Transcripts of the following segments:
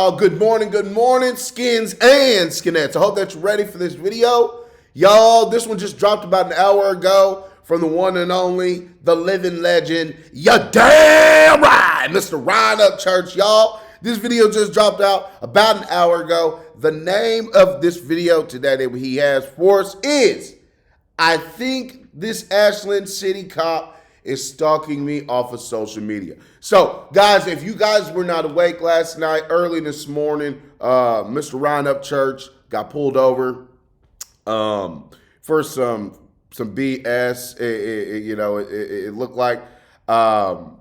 y'all. Good morning, skins and skinettes. I hope that you're ready for this video. Y'all, this one just dropped about an hour ago from the one and only, the living legend, ya damn right, Mr. Ryan Upchurch, y'all. This video just dropped out about an hour ago. The name of this video today that he has for us is, I think this Ashland City cop is stalking me off of social media. So, guys, if you guys were not awake last night, early this morning, Mr. Ryan Upchurch got pulled over for some BS. It looked like, and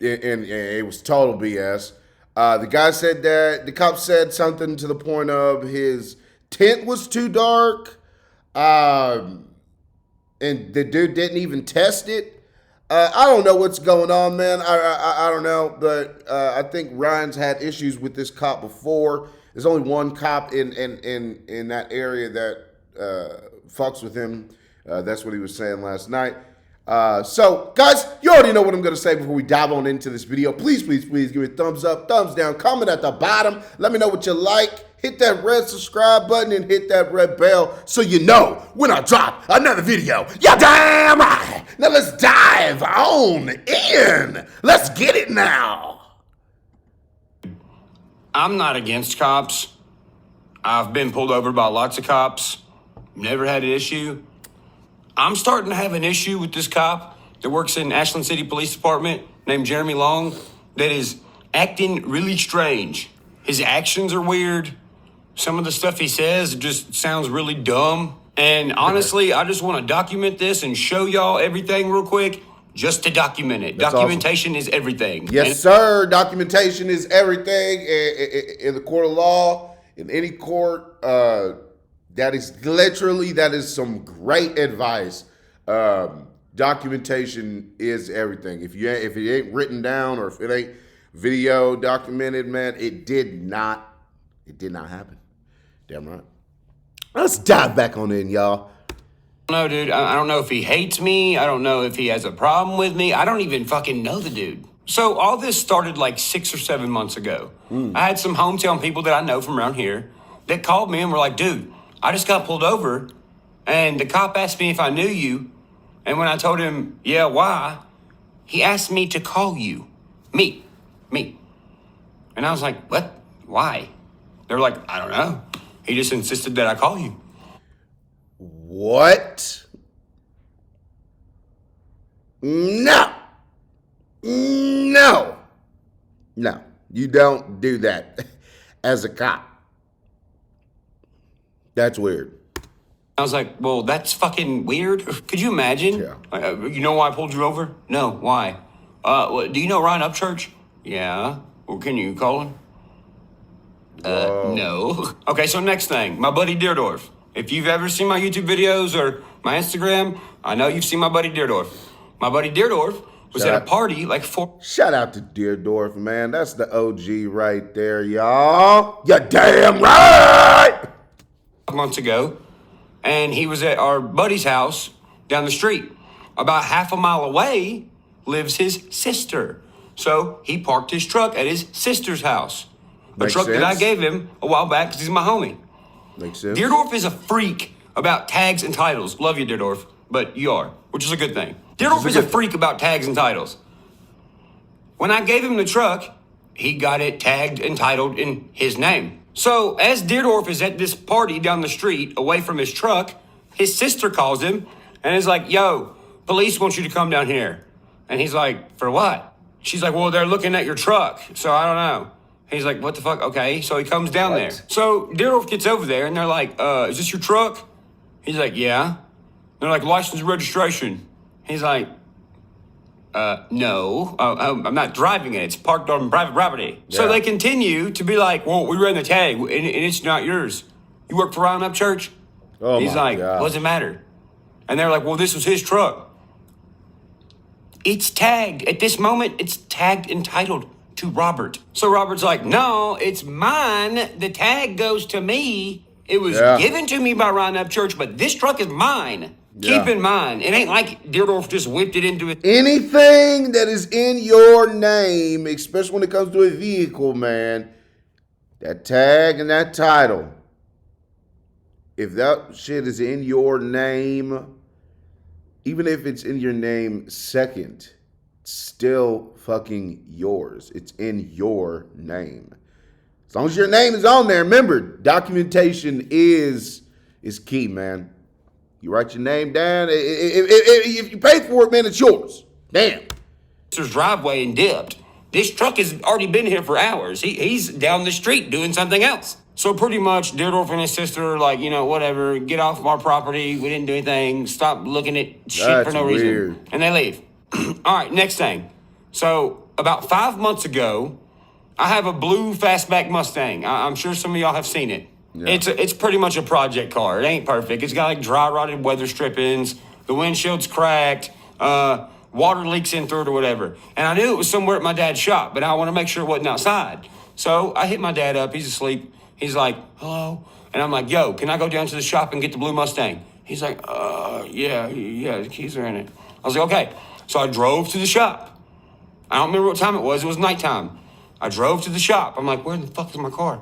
it was total BS. The guy said that the cop said something to the point of his tint was too dark, and the dude didn't even test it. I don't know what's going on, man. I don't know, but I think Ryan's had issues with this cop before. There's only one cop in that area that fucks with him. That's what he was saying last night. So, guys, you already know what I'm going to say before we dive on into this video. Please give me a thumbs up, thumbs down, comment at the bottom. Let me know what you like. Hit that red subscribe button and hit that red bell so you know when I drop another video. Yeah, damn right. Now let's dive on in. Let's get it now. I'm not against cops. I've been pulled over by lots of cops. Never had an issue. I'm starting to have an issue with this cop that works in Ashland City Police Department named Jeremy Long that is acting really strange. His actions are weird. Some of the stuff he says just sounds really dumb. And honestly, I just want to document this and show y'all everything real quick just to document it. That's Documentation is everything. Yes, sir. Documentation is everything in the court of law, in any court. That is some great advice. Documentation is everything. If it ain't written down or if it ain't video documented, man, it did not happen. Damn right. Let's dive back on in, y'all. No, dude, I don't know if he hates me. I don't know if he has a problem with me. I don't even fucking know the dude. So all this started like 6 or 7 months ago. I had some hometown people that I know from around here that called me and were like, dude, I just got pulled over and the cop asked me if I knew you. And when I told him, yeah, why? He asked me to call you. Me. And I was like, what? Why? They were like, I don't know. He just insisted that I call you. What? No. You don't do that as a cop. That's weird. I was like, well, that's fucking weird. Could you imagine? Yeah. You know why I pulled you over? No, why? Do you know Ryan Upchurch? Yeah. Well, can you call him? No. Okay, so next thing, my buddy Deerdorf. If you've ever seen my YouTube videos or my Instagram, I know you've seen my buddy Deerdorf. My buddy Deerdorf was at a party like 4... Shout out to Deerdorf, man. That's the OG right there, y'all. You damn right! months ago, and he was at our buddy's house down the street. About half a mile away lives his sister. So he parked his truck at his sister's house. Makes a truck sense. that I gave him a while back because he's my homie. Makes sense. Deerdorf is a freak about tags and titles. Love you, Deerdorf, but you are, which is a good thing. Deerdorf is a freak about tags and titles. When I gave him the truck, he got it tagged and titled in his name. So as Deerdorf is at this party down the street away from his truck, his sister calls him and is like, yo, police want you to come down here. And he's like, for what? She's like, well, they're looking at your truck, so I don't know. He's like, what the fuck? Okay, so he comes down there. So Deerdorf gets over there and they're like, is this your truck? He's like, yeah. They're like, license and registration. He's like, no, I'm not driving it. It's parked on private property. Yeah. So they continue to be like, well, we ran the tag and it's not yours. You work for Ryan Upchurch? Oh, he's like, what does it matter? And they're like, well, this was his truck. It's tagged. At this moment, it's tagged and titled to Robert. So Robert's like, no, it's mine. The tag goes to me. It was given to me by Ryan Upchurch, but this truck is mine. Yeah. Keep in mind, it ain't like Deerdorf just whipped it into it. Anything that is in your name, especially when it comes to a vehicle, man, That tag and that title, if that shit is in your name, even if it's in your name second, it's still fucking yours. It's in your name. As long as your name is on there, remember, documentation is key, man. You write your name down. If you pay for it, man, it's yours. Damn. His driveway and dipped. This truck has already been here for hours. He's down the street doing something else. So pretty much, Dierdorf and his sister are like, you know, whatever, get off our property. We didn't do anything. Stop looking at shit for no reason. And they leave. All right, next thing. So about 5 months ago, I have a blue fastback Mustang. I'm sure some of y'all have seen it. Yeah. It's pretty much a project car. It ain't perfect. It's got like dry rotted weather strippings. The windshield's cracked. Water leaks in through it or whatever. And I knew it was somewhere at my dad's shop, but I want to make sure it wasn't outside. So I hit my dad up. He's asleep. He's like, hello? And I'm like, yo, can I go down to the shop and get the blue Mustang? He's like, yeah, the keys are in it. I was like, okay. So I drove to the shop. I don't remember what time it was. It was nighttime. I drove to the shop. I'm like, where the fuck is my car?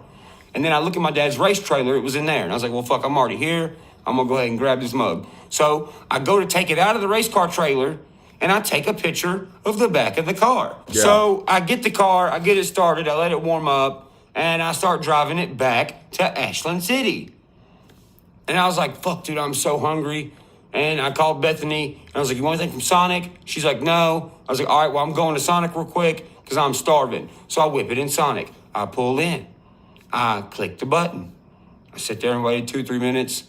And then I look at my dad's race trailer. It was in there. And I was like, well, fuck, I'm already here. I'm going to go ahead and grab this mug. So I go to take it out of the race car trailer, and I take a picture of the back of the car. Yeah. So I get the car, I get it started, I let it warm up, and I start driving it back to Ashland City. And I was like, fuck, dude, I'm so hungry. And I called Bethany, and I was like, you want anything from Sonic? She's like, no. I was like, all right, well, I'm going to Sonic real quick because I'm starving. So I whip it in Sonic. I pull in. I click the button. I sit there and waited 2-3 minutes.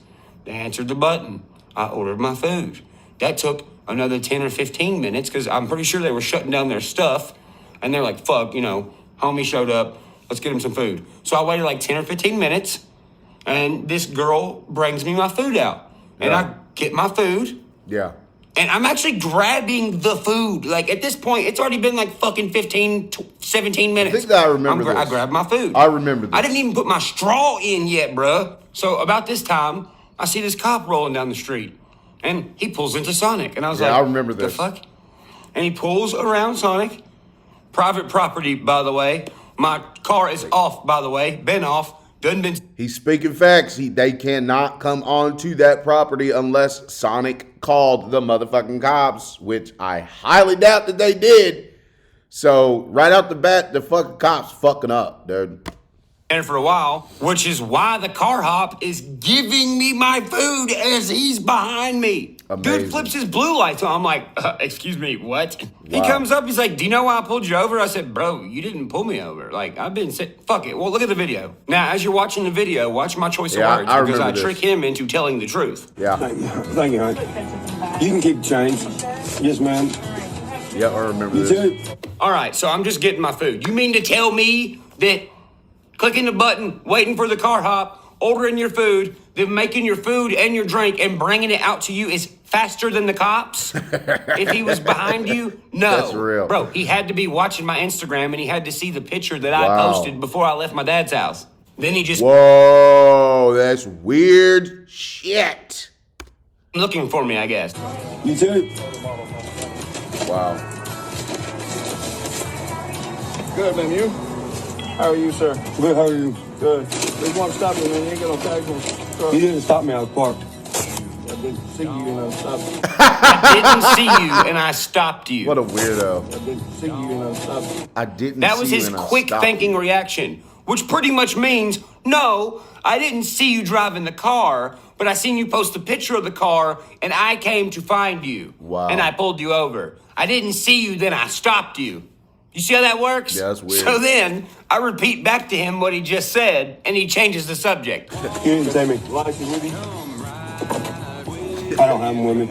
They answered the button. I ordered my food. That took another 10 or 15 minutes because I'm pretty sure they were shutting down their stuff. And they're like, fuck, you know, homie showed up. Let's get him some food. So I waited like 10 or 15 minutes, and this girl brings me my food out. And I get my food. Yeah. And I'm actually grabbing the food. Like, at this point, it's already been like fucking 15, 17 minutes. I think I remember this. I grabbed my food. I remember this. I didn't even put my straw in yet, bruh. So about this time, I see this cop rolling down the street. And he pulls into Sonic. And I was like, I remember this. The fuck? And he pulls around Sonic. Private property, by the way. My car is off, by the way. Been off. Done been. He's speaking facts. They cannot come onto that property unless Sonic called the motherfucking cops, which I highly doubt that they did. So right out the bat, the fucking cops fucking up, dude. And for a while, which is why the car hop is giving me my food as he's behind me. Amazing. Dude flips his blue lights on. I'm like, excuse me, what? Wow. He comes up, he's like, do you know why I pulled you over? I said, bro, you didn't pull me over. Like, I've been sick. Fuck it. Well, look at the video. Now, as you're watching the video, watch my choice of words because I trick him into telling the truth. Yeah. Thank you, hon. You can keep the change. Yes, ma'am. Yeah, I remember this. Too. All right, so I'm just getting my food. You mean to tell me that clicking the button, waiting for the car hop, ordering your food, then making your food and your drink and bringing it out to you is faster than the cops? If he was behind you? No. That's real. Bro, he had to be watching my Instagram and he had to see the picture that I posted before I left my dad's house. Then he just... Whoa, that's weird shit. Looking for me, I guess. You too. Wow. Good, man. You? How are you, sir? Good, how are you? Good. They want to stop you, man. You ain't got no tags on the truck. You didn't stop me, I was parked. I didn't see you and I stopped you. I didn't see you and I stopped you. What a weirdo. I didn't see you and I stopped you. I didn't That see was you his and I quick stopped thinking you. reaction, which pretty much means, no, I didn't see you driving the car, but I seen you post a picture of the car and I came to find you. Wow. And I pulled you over. I didn't see you, then I stopped you. You see how that works? Yeah, that's weird. So then I repeat back to him what he just said, and he changes the subject. You didn't say me. License with you? I don't have them with me.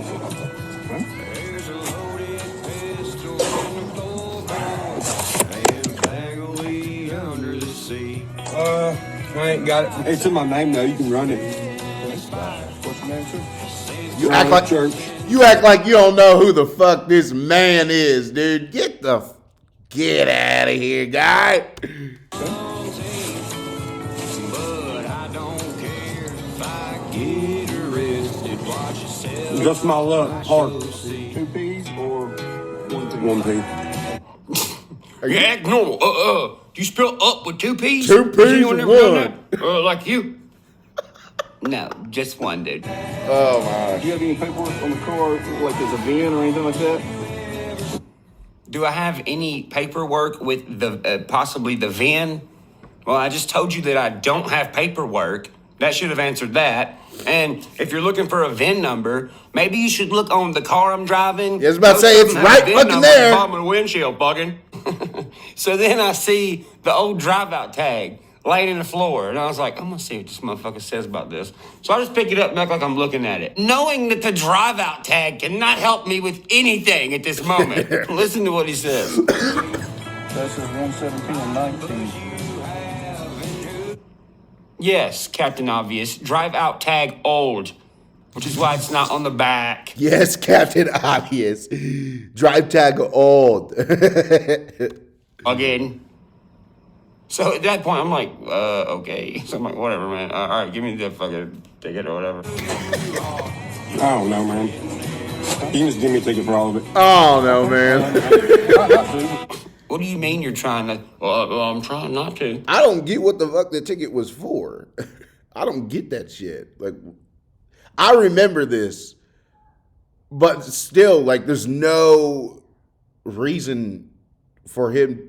I ain't got it. It's in my name, though. You can run it. What's your name, sir? You act like you don't know who the fuck this man is, dude. Get out of here, guy. Just my luck. Hard. 2 P's or 1 P? 1 P. You act normal. Do you spell up with 2 P's? Two P's Has anyone and ever done one. that? Like you? No, just one, dude. Oh my. Do you have any paperwork on the car, like there's a VIN or anything like that? Do I have any paperwork with the possibly the VIN? Well, I just told you that I don't have paperwork. That should have answered that. And if you're looking for a VIN number, maybe you should look on the car I'm driving. I was about to say, it's Doesn't have a right VIN fucking number at there. the bottom of the windshield, bugging. So then I see the old drive-out tag laying in the floor. And I was like, I'm going to see what this motherfucker says about this. So I just pick it up and act like I'm looking at it, knowing that the drive-out tag cannot help me with anything at this moment. Listen to what he says. That says 117 and 19. Yes, Captain Obvious. Drive-out tag old, which is why it's not on the back. Yes, Captain Obvious. Drive tag old. Again. So at that point, I'm like, okay. So I'm like, whatever, man. All right, give me the fucking ticket or whatever. I don't know, man. You can just give me a ticket for all of it. Oh no, man. What do you mean you're trying to? Well, I'm trying not to. I don't get what the fuck the ticket was for. I don't get that shit. Like, I remember this, but still, like, there's no reason for him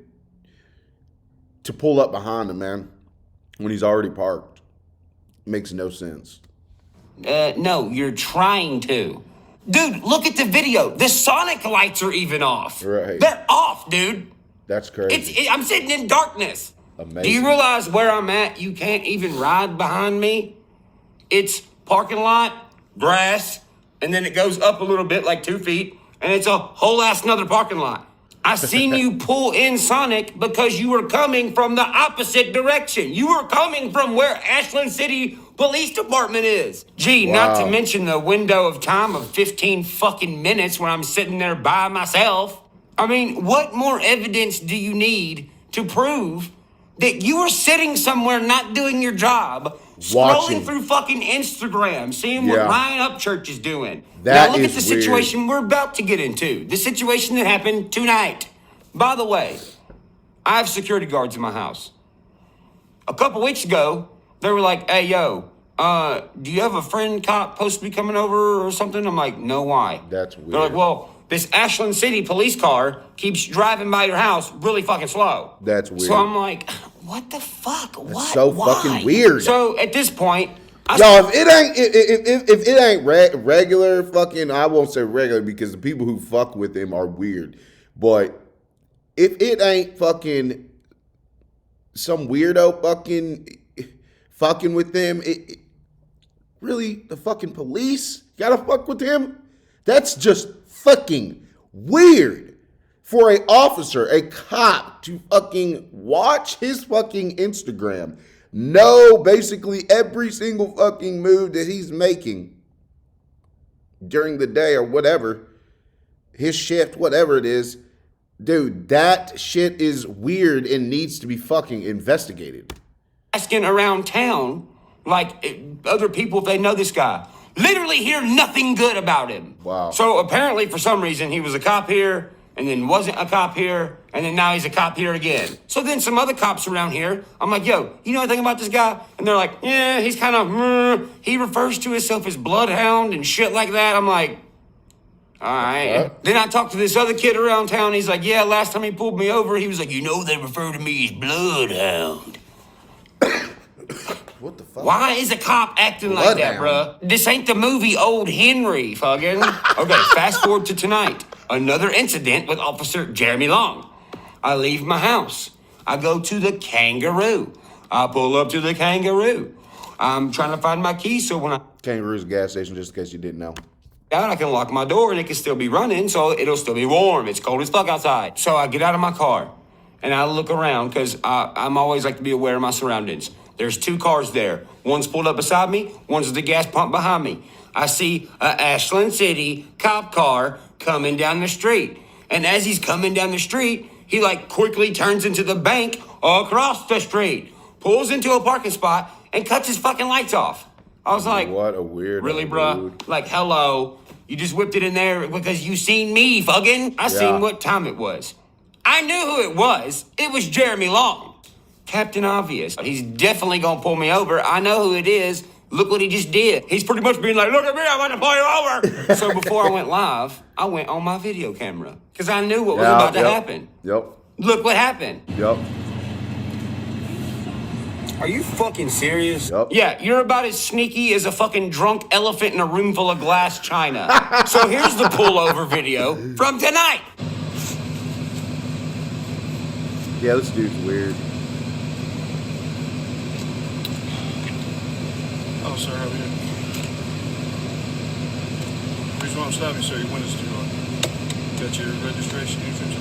to pull up behind him, man, when he's already parked. Makes no sense. No, you're trying to. Dude, look at the video. The Sonic lights are even off. Right. They're off, dude. That's crazy. I'm sitting in darkness. Amazing. Do you realize where I'm at? You can't even ride behind me. It's parking lot, grass, and then it goes up a little bit, like 2 feet, and it's a whole ass another parking lot. I seen you pull in Sonic because you were coming from the opposite direction. You were coming from where Ashland City Police Department is. Gee, not to mention the window of time of 15 fucking minutes when I'm sitting there by myself. I mean, what more evidence do you need to prove that you were sitting somewhere not doing your job, Watching. scrolling through fucking Instagram, seeing what Yeah. Ryan Upchurch is doing? That now look is at the weird. situation we're about to get into. The situation that happened tonight. By the way, I have security guards in my house. A couple weeks ago, they were like, hey, yo, do you have a friend cop supposed to be coming over or something? I'm like, no, why? That's weird. They're like, well, this Ashland City police car keeps driving by your house really fucking slow. That's weird. So I'm like, what the fuck? What? so Why? fucking weird. So at this point, Yo, if it ain't regular fucking, I won't say regular because the people who fuck with him are weird. But if it ain't fucking some weirdo fucking with them, really, the fucking police gotta fuck with him? That's just fucking weird for a officer, a cop, to fucking watch his fucking Instagram, know basically every single fucking move that he's making during the day or whatever, his shift, whatever it is. Dude, that shit is weird and needs to be fucking investigated. asking around town, like other people if they know this guy. Literally hear nothing good about him. Wow. So apparently for some reason he was a cop here and then wasn't a cop here and then now he's a cop here again. So then some other cops around here, I'm like, yo, you know anything about this guy? And they're like, yeah, he's kind of, he refers to himself as bloodhound and shit like that. I'm like, all right. Then I talked to this other kid around town. He's like, yeah, last time he pulled me over, he was like, you know, they refer to me as bloodhound. What the fuck? Why is a cop acting like that, Bloodhound. bruh? This ain't the movie Old Henry, fucking. Okay, fast forward to tonight. Another incident with Officer Jeremy Long. I leave my house. I go to the Kangaroo. I pull up to the Kangaroo. I'm trying to find my keys, so when I Kangaroo's gas station, just in case you didn't know. out, I can lock my door and it can still be running, so it'll still be warm. It's cold as fuck outside. So I get out of my car and I look around because I'm always like to be aware of my surroundings. There's 2 cars there. One's pulled up beside me, one's at the gas pump behind me. I see a Ashland City cop car coming down the street. And as he's coming down the street, he like quickly turns into the bank across the street, pulls into a parking spot and cuts his fucking lights off. I was like, What a weird really, bruh? dude. Like, hello. You just whipped it in there because you seen me, fucking. I seen what time it was. I knew who it was. It was Jeremy Long. Captain Obvious. He's definitely gonna pull me over. I know who it is. Look what he just did. He's pretty much being like, look at me, I'm gonna pull you over. So before I went live, I went on my video camera because I knew what was about to happen. Yep. Look what happened. Yep. Are you fucking serious? Yep. Yeah, you're about as sneaky as a fucking drunk elephant in a room full of glass china. So here's the pullover video from tonight. Yeah, this dude's weird. Oh, sir, how are you? Reason why I'm stopping, sir, your windows too hard. Got your registration, insurance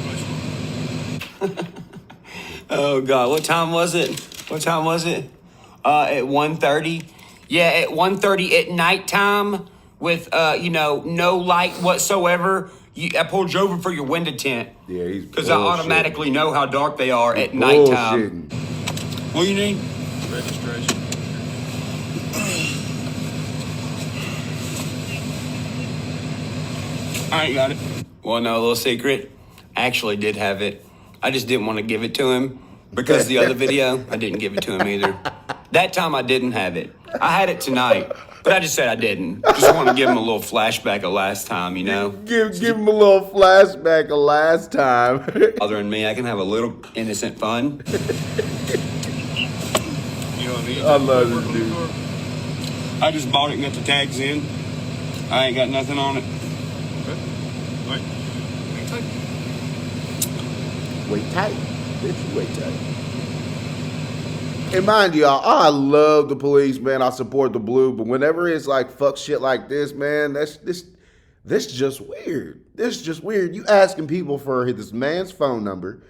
information? Oh, God. What time was it? At 1:30? Yeah, at 1:30 at nighttime with, no light whatsoever. I pulled you over for your window tint. Yeah, he's because I automatically know how dark they are at nighttime. What do you need? Registration. I ain't got it. Well, no, a little secret. I actually did have it. I just didn't want to give it to him because the other video, I didn't give it to him either. That time I didn't have it. I had it tonight, but I just said I didn't. Just want to give him a little flashback of last time, you know? Give him a little flashback of last time. Bothering me, I can have a little innocent fun. You know what I mean? I love this dude. I just bought it and got the tags in. I ain't got nothing on it. Okay. All right. Hang tight. Wait tight. Bitch, wait tight. And mind you, y'all, I love the police, man. I support the blue, but whenever it's like fuck shit like this, man, this just weird. This is just weird. You asking people for this man's phone number.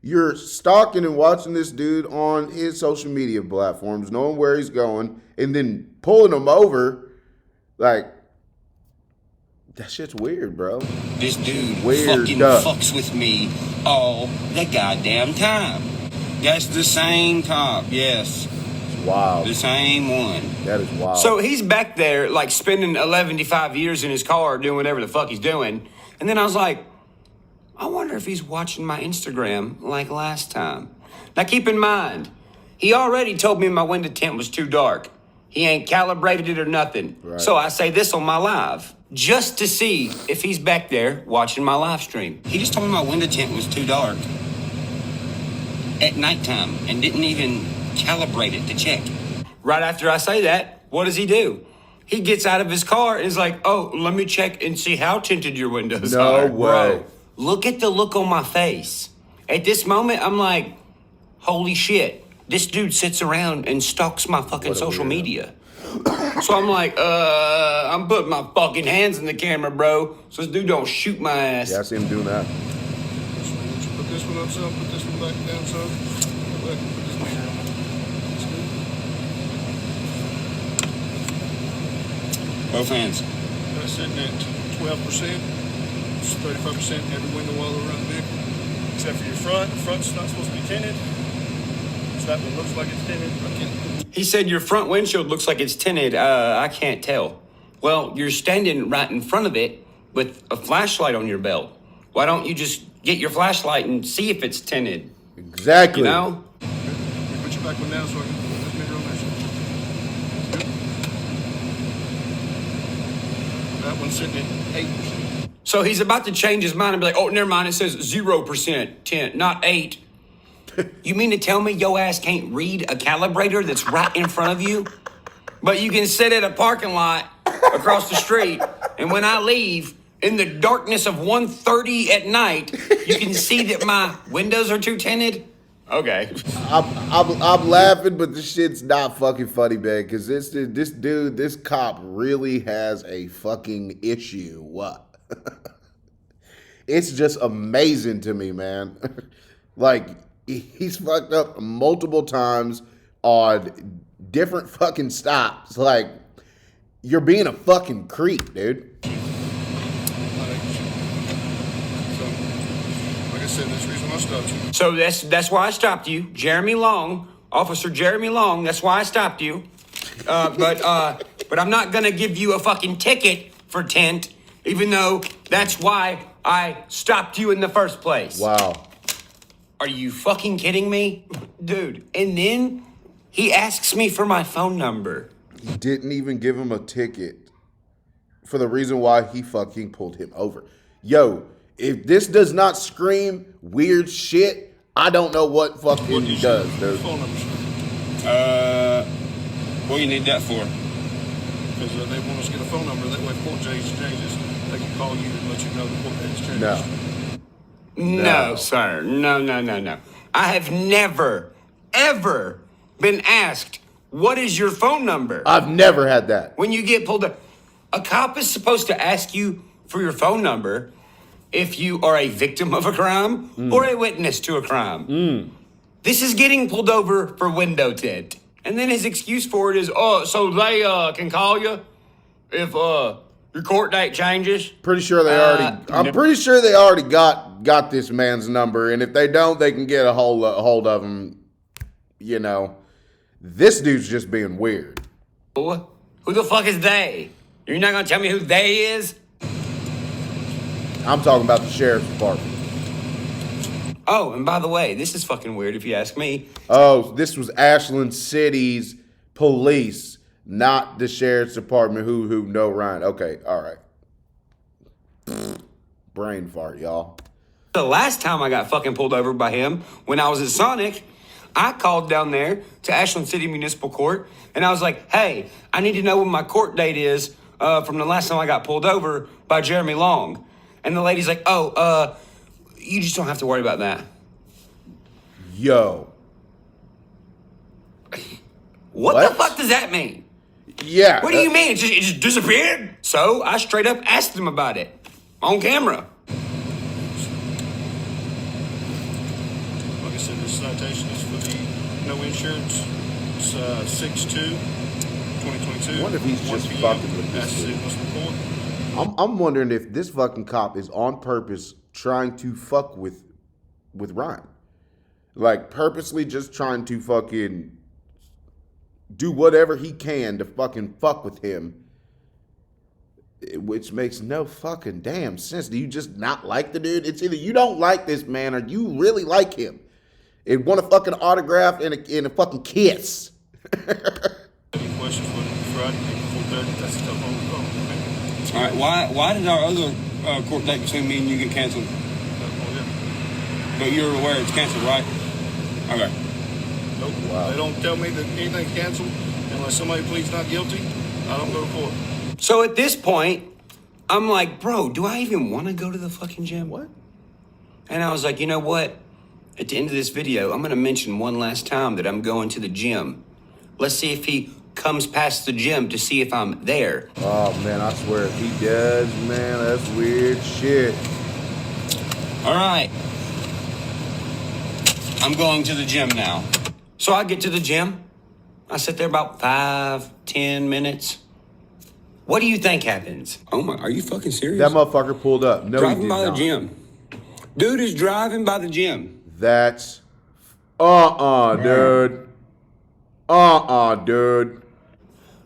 You're stalking and watching this dude on his social media platforms, knowing where he's going, and then pulling him over. Like, that shit's weird, bro. This dude Weird fucking stuff. fucks with me all the goddamn time. That's the same cop, yes. Wow. The same one. That is wild. So he's back there, like, spending 11 years in his car doing whatever the fuck he's doing. And then I was like, I wonder if he's watching my Instagram like last time. Now, keep in mind, he already told me my window tint was too dark. He ain't calibrated it or nothing. Right. So I say this on my live, just to see if he's back there watching my live stream. He just told me my window tint was too dark at nighttime and didn't even calibrate it to check. Right after I say that, what does he do? He gets out of his car and is like, oh, let me check and see how tinted your windows are. No way. Bro, look at the look on my face. At this moment, I'm like, holy shit. This dude sits around and stalks my fucking social media. So I'm like, I'm putting my fucking hands in the camera, bro, so this dude don't shoot my ass. Yeah, I see him doing that. Put this one up, son. Put this one back down, son. Put this one here. That's good. Both hands. That's sitting at 12%. It's 35% every window all around the vehicle. Except for your front. The front's not supposed to be tinted. So that one looks like it's tinted. I can't. He said your front windshield looks like it's tinted. I can't tell. Well, you're standing right in front of it with a flashlight on your belt. Why don't you just get your flashlight and see if it's tinted? Exactly. You know? Let me put your back one down so I can put this mirror on there. That one's sitting at 8%. So he's about to change his mind and be like, oh, never mind, it says 0% tint, not 8. You mean to tell me your ass can't read a calibrator that's right in front of you? But you can sit at a parking lot across the street, and when I leave, in the darkness of 1:30 at night, you can see that my windows are too tinted? Okay. I'm laughing, but this shit's not fucking funny, man. Because this dude, this cop really has a fucking issue. What? It's just amazing to me, man. Like, he's fucked up multiple times on different fucking stops. Like, you're being a fucking creep, dude. Said that's the reason I stopped you. So that's why I stopped you, Jeremy Long, Officer Jeremy Long. That's why I stopped you. But I'm not gonna give you a fucking ticket for tint, even though that's why I stopped you in the first place. Wow. Are you fucking kidding me? Dude, and then he asks me for my phone number. He didn't even give him a ticket for the reason why he fucking pulled him over. Yo, if this does not scream weird shit, I don't know what fucking does, dude. Phone number, sir. What do you need that for? Because they want us to get a phone number. That way, if court date changes, they can call you and let you know the court date's changed. No. No, sir. No. I have never, ever been asked, what is your phone number? I've never had that. When you get pulled up, a cop is supposed to ask you for your phone number if you are a victim of a crime or a witness to a crime. This is getting pulled over for window tint. And then his excuse for it is, so they can call you if your court date changes? Pretty sure they already. I'm pretty sure they already got this man's number, and if they don't, they can get a hold of him. You know, this dude's just being weird. Who the fuck is they? You're not gonna tell me who they is? I'm talking about the sheriff's department. Oh, and by the way, this is fucking weird if you ask me. Oh, this was Ashland City's police, not the sheriff's department. Who know Ryan? Okay, all right. Brain fart, y'all. The last time I got fucking pulled over by him, when I was at Sonic, I called down there to Ashland City Municipal Court, and I was like, hey, I need to know when my court date is from the last time I got pulled over by Jeremy Long. And the lady's like, you just don't have to worry about that. Yo. What the fuck does that mean? Yeah. What do you mean? It just disappeared? So I straight up asked him about it on camera. Like I said, this citation is for the no insurance. It's 6/2/2022. I wonder if he's just 1 p.m. fucking with this Ashland dude. City Municipal Court. I'm wondering if this fucking cop is on purpose trying to fuck with Ryan. Like, purposely just trying to fucking do whatever he can to fucking fuck with him. Which makes no fucking damn sense. Do you just not like the dude? It's either you don't like this man or you really like him. And want a fucking autograph and a fucking kiss. Any questions for Friday, April 4:30? That's the stuff on the phone. All right, why did our other court date between me and you get canceled? Oh, yeah. But you're aware it's canceled, right? Okay. Nope. Wow. They don't tell me that anything's canceled unless somebody pleads not guilty. I don't go to court. So at this point, I'm like, bro, do I even want to go to the fucking gym? What? And I was like, you know what? At the end of this video, I'm going to mention one last time that I'm going to the gym. Let's see if he comes past the gym to see if I'm there. Oh, man, I swear if he does, man, that's weird shit. All right. I'm going to the gym now. So I get to the gym. I sit there about 5-10 minutes. What do you think happens? Oh my, are you fucking serious? That motherfucker pulled up. No, he Driving did by the not. gym. Dude is driving by the gym. That's dude. Dude.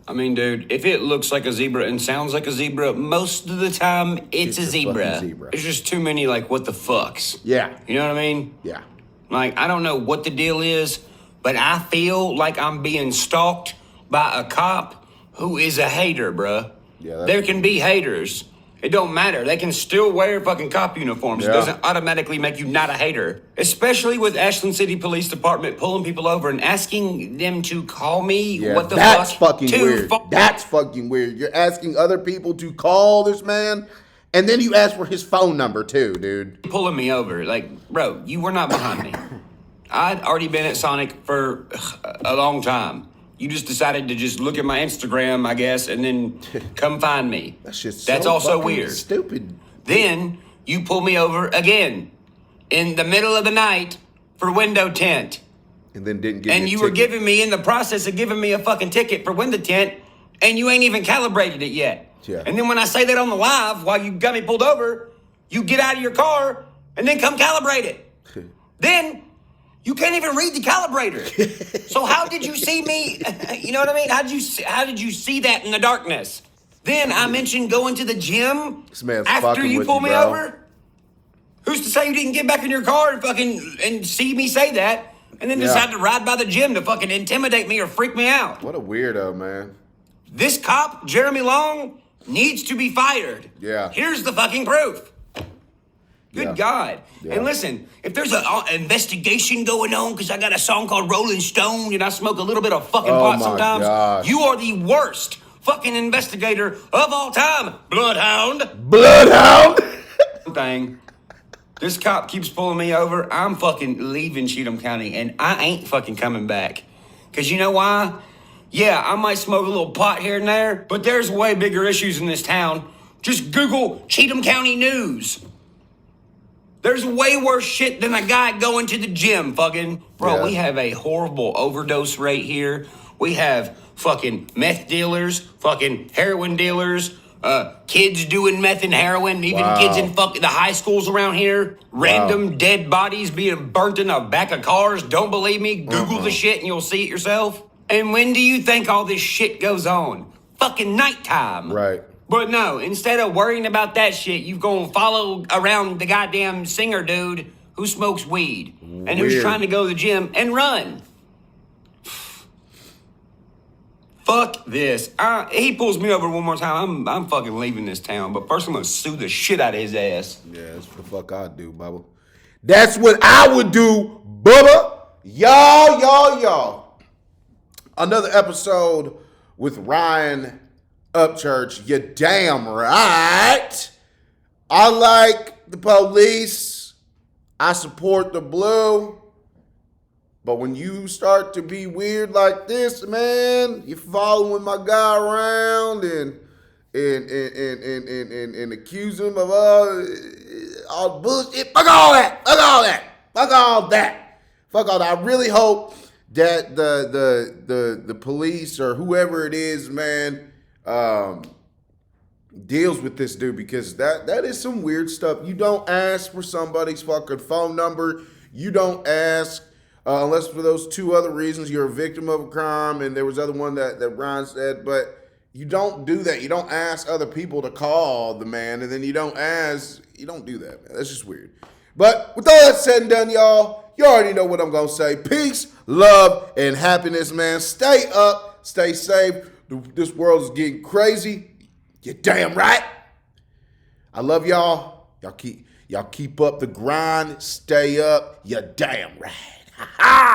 I mean, dude, if it looks like a zebra and sounds like a zebra, most of the time it's a zebra. fucking zebra. There's just too many, like, what the fucks. Yeah. You know what I mean? Yeah. Like, I don't know what the deal is, but I feel like I'm being stalked by a cop who is a hater, bruh. Yeah, There can be haters. It don't matter. They can still wear fucking cop uniforms. Yeah. It doesn't automatically make you not a hater. Especially with Ashland City Police Department pulling people over and asking them to call me. Yeah, What the that's fuck? fucking weird. That's fucking weird. You're asking other people to call this man, and then you ask for his phone number too, dude. Pulling me over. Like, bro, you were not behind me. I'd already been at Sonic for a long time. You just decided to just look at my Instagram, I guess, and then come find me. That's just That's so also fucking weird. stupid. Then you pull me over again in the middle of the night for window tint. And then didn't get. And your you were ticket. giving me in the process of giving me a fucking ticket for window tint, and you ain't even calibrated it yet. Yeah. And then when I say that on the live while you got me pulled over, you get out of your car and then come calibrate it. Then you can't even read the calibrator. So how did you see me? You know what I mean? How did you see that in the darkness? Then I mentioned going to the gym This man's after fucking you with pull you, me bro. over. Who's to say you didn't get back in your car and fucking and see me say that and then decide to ride by the gym to fucking intimidate me or freak me out? What a weirdo, man. This cop, Jeremy Long, needs to be fired. Yeah. Here's the fucking proof. Good God. Yeah. And listen, if there's an investigation going on because I got a song called Rolling Stone and I smoke a little bit of fucking pot my sometimes, gosh. you are the worst fucking investigator of all time, Bloodhound. Bloodhound! Thing. This cop keeps pulling me over. I'm fucking leaving Cheatham County and I ain't fucking coming back. Because you know why? Yeah, I might smoke a little pot here and there, but there's way bigger issues in this town. Just Google Cheatham County News. There's way worse shit than a guy going to the gym, fucking. Bro, we have a horrible overdose rate here. We have fucking meth dealers, fucking heroin dealers, kids doing meth and heroin, even kids in fucking the high schools around here. Random dead bodies being burnt in the back of cars. Don't believe me? Google the shit and you'll see it yourself. And when do you think all this shit goes on? Fucking nighttime. Right. But no, instead of worrying about that shit, you've gonna follow around the goddamn singer dude who smokes weed and who's trying to go to the gym and run. Fuck this. He pulls me over one more time. I'm fucking leaving this town. But first I'm gonna sue the shit out of his ass. Yeah, that's what the fuck I do, Bubba. That's what I would do, Bubba. Y'all. Another episode with Ryan Upchurch. You damn right. I like the police. I support the blue. But when you start to be weird like this, man, you're following my guy around and accuse him of all bullshit. Fuck all that. I really hope that the police or whoever it is, man, deals with this dude, because that is some weird stuff. You don't ask for somebody's fucking phone number. You don't ask unless for those two other reasons, you're a victim of a crime, and there was other one that Ryan said, but you don't do that. You don't ask other people to call the man, and then you don't do that, man. That's just weird. But with all that said and done, y'all, you already know what I'm going to say. Peace, love, and happiness, man. Stay up, stay safe. This world is getting crazy. You're damn right. I love y'all. Y'all keep up the grind. Stay up. You're damn right. Ha ha!